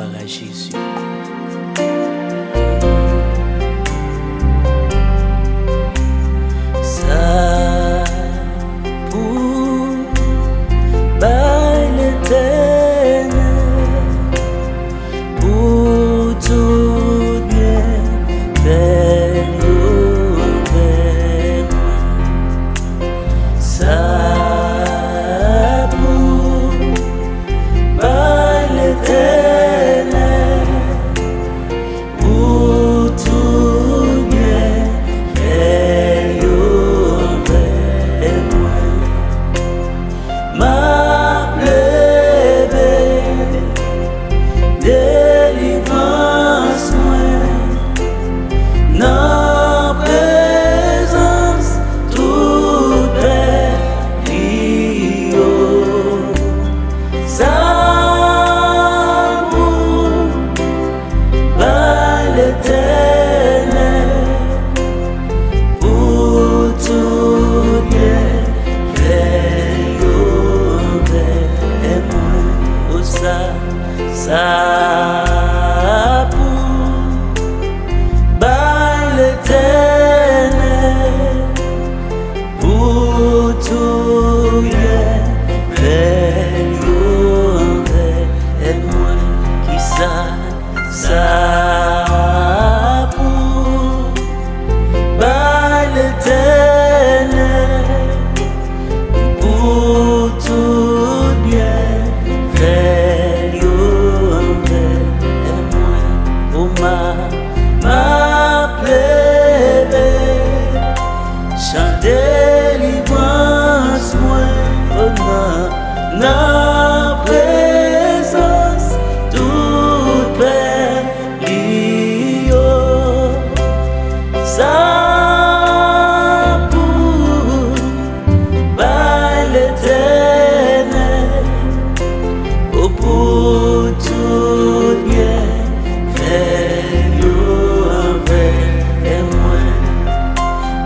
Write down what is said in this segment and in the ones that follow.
gloire à Jésus. Ça pour l'éternel, pour tout bien faire ouvert. Ça pour l'éternel, pour tout bien faire ouvert. Ma plebe, délivrance moi, dans présence tout périlleux. Ça pour l'éternel, pour tout bien faire ouvert moi. Oh ça pour l'éternel, pour tout bien faire ouvert moi. Qui ça pour l'éternel, pour tout bien faire ouvert moi. Oh ma plebe, chante délivrance moi. Oh non, présence toute périlleux. Ça pour l'éternel, oh pour tout bien faire ouvert moi.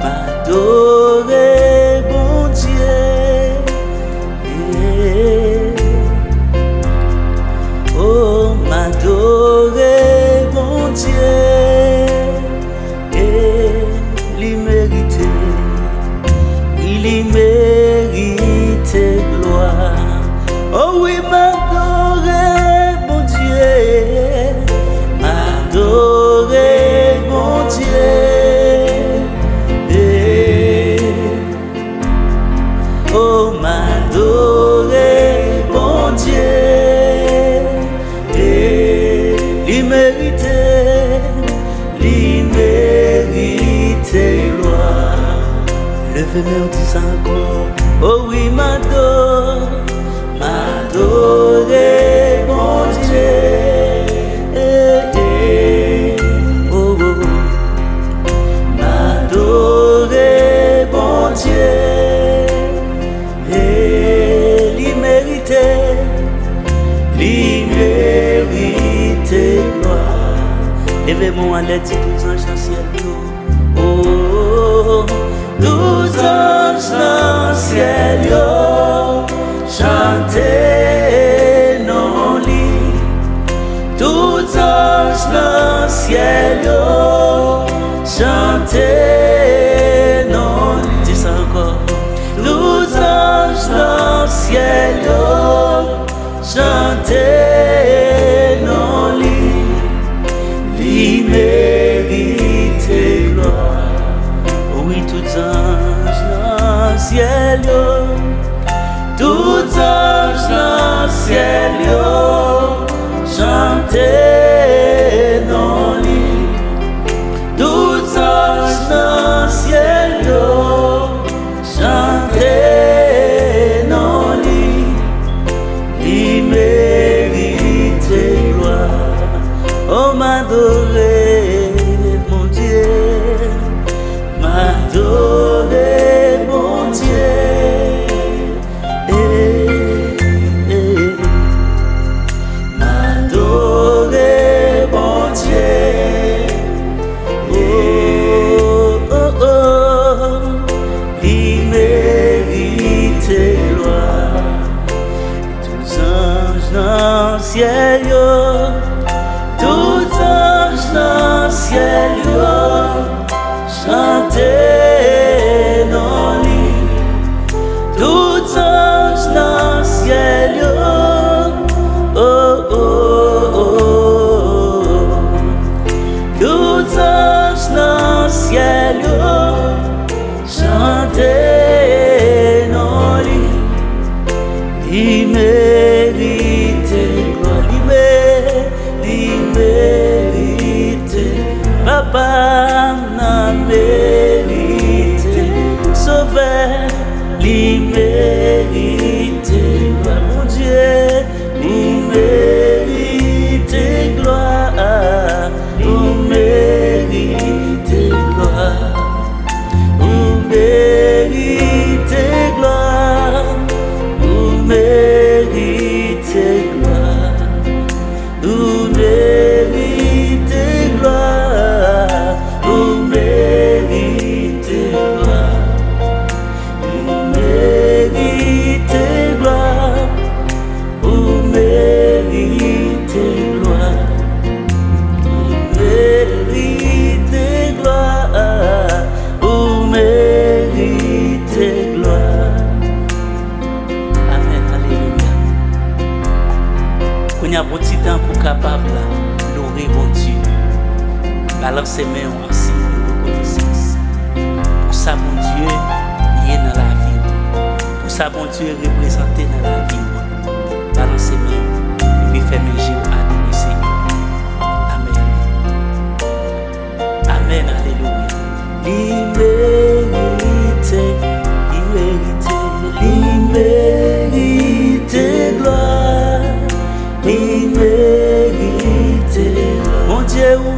M'adorer bon Dieu, oh m'adorer bon Dieu, il mérite, il mérite gloire. Oh oui, m'adorer bon Dieu, m'adorer bon Dieu. Oh m'adorer bon Dieu, il mérite gloire. Levez-moi en disant encore, oh oui m'adorer bon Dieu. Oh, m'adorer bon Dieu, il mérite gloire. Levez-moi en l'aide, 12 anges dans le ciel. Oh, 12 anges dans le ciel, chantez non lit. 12 anges dans le ciel, chantez non lit. Dis ça encore. 12 anges dans le ciel, chantez non lit. Il mérite gloire. Oui, tous anges dans le ciel, tous anges dans le ciel, chantez non lit. Tous anges dans le ciel, chantez non lit. Il mérite gloire. Oh m'adorer mon Dieu, m'adorer mon Dieu. M'adorer mon Dieu. Oh, oh, oh, il mérite gloire. Tous anges dans le ciel, qu'on y a un petit temps pour capable louer bon Dieu. Balancer mes mains en signe de reconnaissance. Pour ça, bon Dieu, il est dans la vie. Pour ça, bon Dieu, est représenté dans la vie. Balancer mes mains et puis faire mes jours à adorer Seigneur. Amen. Amen, alléluia. L'immérité, gloire, l'immérité, gloire. Mon Dieu, ou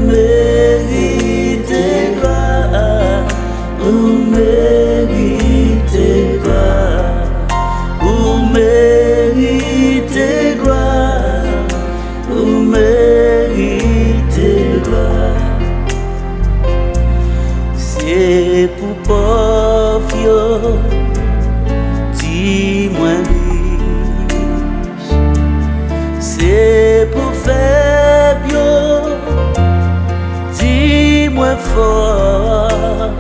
mérite gloire, ou mérite gloire, ou mérite gloire, ou mérite gloire. C'est pour pauvre, dis-moi riche. C'est pour faible, dis-moi fort.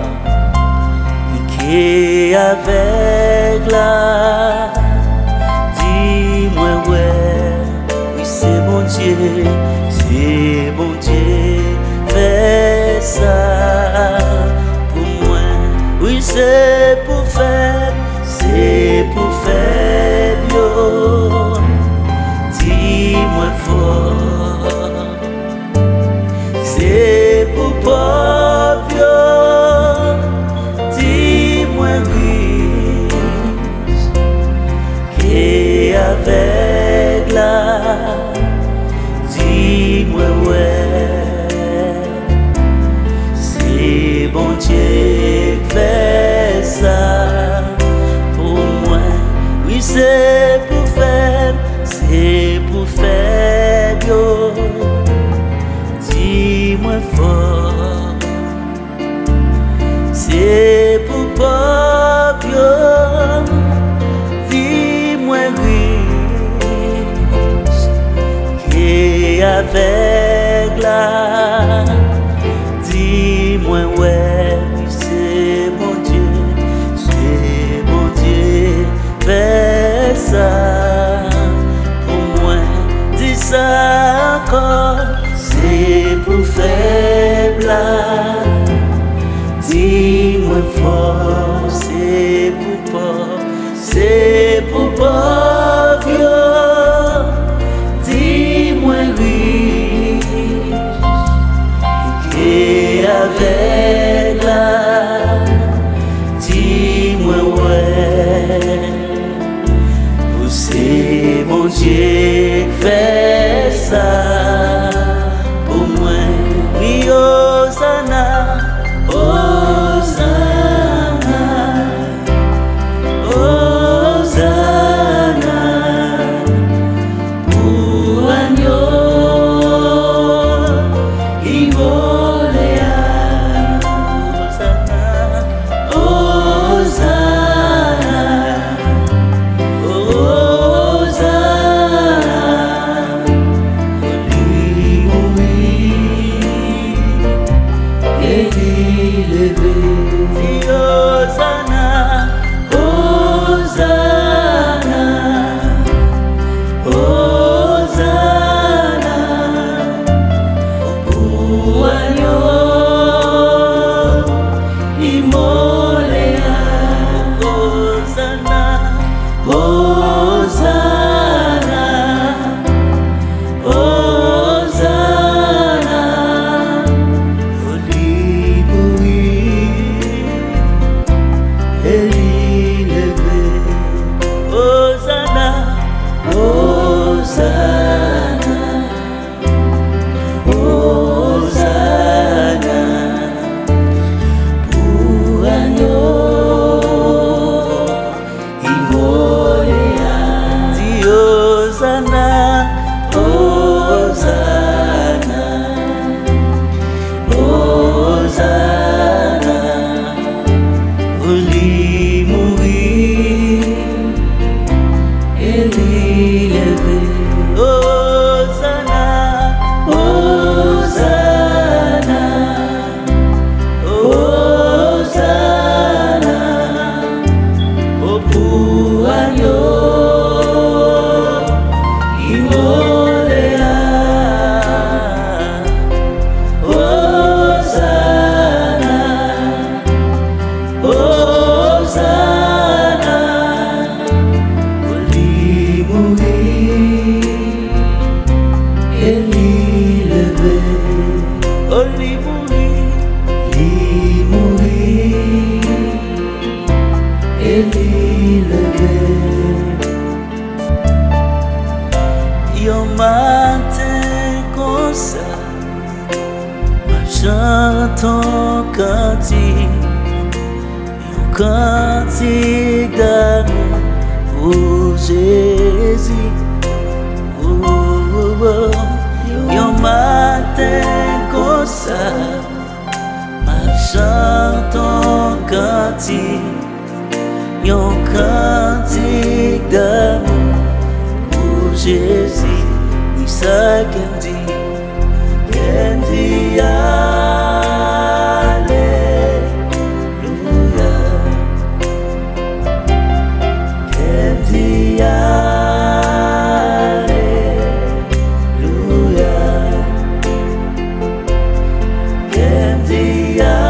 Qui est avec la, dis-moi ouais. Oui, c'est mon Dieu, c'est mon Dieu, fais ça. Oui, c'est pour faire, c'est pour faire mieux. Dis-moi fort, c'est pour pas vieux. Dis-moi riche, qui avec la, dis-moi ouais. C'est bon Dieu. Fais ça pour moi. Oui, c'est pour faire yo. Dis-moi fort, c'est pour pas yo. Dis-moi riche, qui avec la, dis-moi ouais. Fais ça pour moi, dis ça encore, c'est pour faible. Dis-moi fort, c'est pour pas vieux. Dis-moi riche, qui avec la, dis-moi ouais. C'est mon Dieu, fais ça pour moi. Oui, Hosanna, Hosanna, Hosanna, pour agneau, Ivoléa. Hosanna, Hosanna. Yo matin comme ça, ma chanson cantique, yo cantique d'amour pour Jésus. Oh, oh, oh. Yo matin comme ça, ma chanson cantique, yo cantique d'amour pour Jésus. Oui, ça qu'elle dit, Alléluia, qu'elle dit Alléluia, qu'elle dit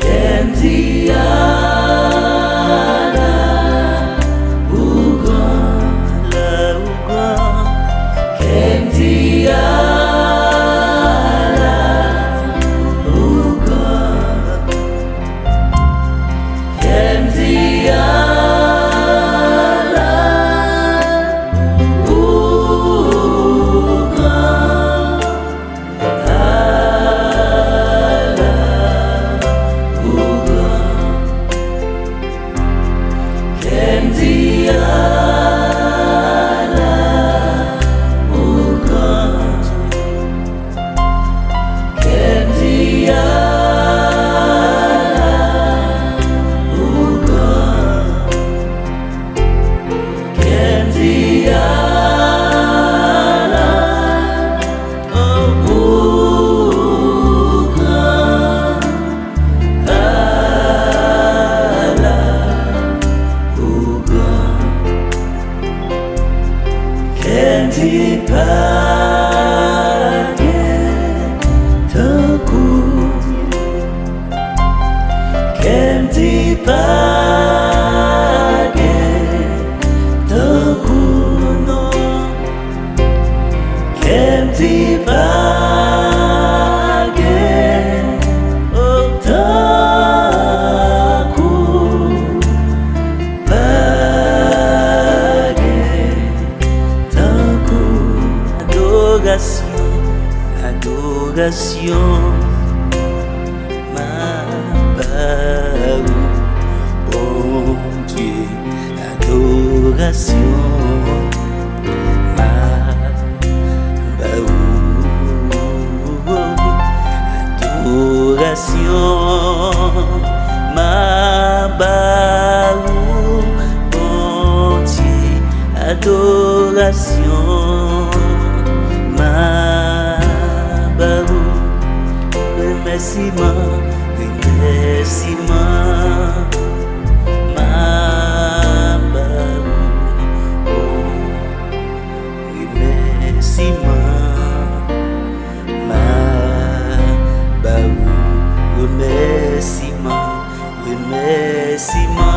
Candy, adoration, ma parole, bon Dieu, adoration. ma baou, bon Dieu, adoration, ma baou, remerciement, ma baou, remerciement,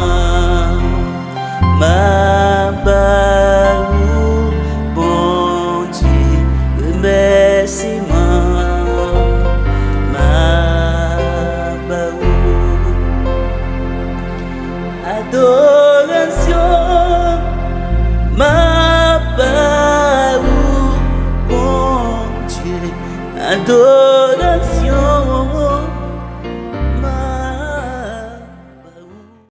ma baou, bon Dieu, remerciement, ma baou, adoration, ma baou, bon Dieu, adoration.